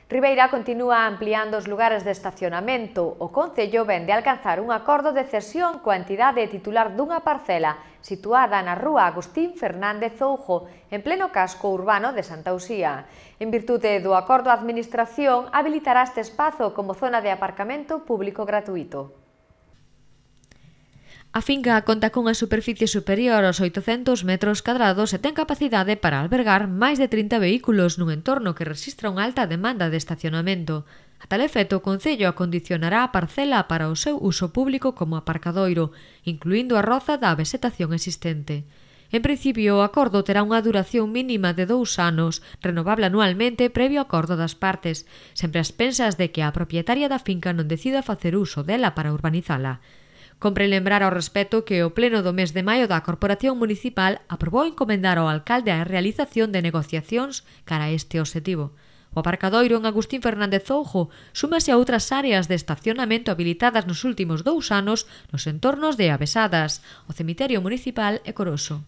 Ribeira continúa ampliando os lugares de estacionamento. O Concello vén de alcanzar un acordo de cesión coa entidade titular dunha parcela situada na rúa Agustín Fernández Oujo, en pleno casco urbano de Santa Uxía. En virtude do acordo, a Administración habilitará este espazo como zona de aparcamento público gratuito. A finca conta cunha superficie superior aos 800 metros cadrados e ten capacidade para albergar máis de 30 vehículos nun entorno que rexistra unha alta demanda de estacionamento. A tal efecto, o Concello acondicionará a parcela para o seu uso público como aparcadoiro, incluindo a roza da vegetación existente. En principio, o acordo terá unha duración mínima de 2 anos, renovable anualmente previo acordo das partes, sempre ás pensas de que a propietaria da finca non decida facer uso dela para urbanizala. Compre lembrar ao respecto que o pleno do mes de maio da Corporación Municipal aprobou encomendar ao alcalde a realización de negociacións cara a este obxectivo. O aparcadoiro en Agustín Fernández Oujo súmase a outras áreas de estacionamento habilitadas nos últimos 2 anos nos entornos de Avesadas, o cemiterio municipal e Coroso.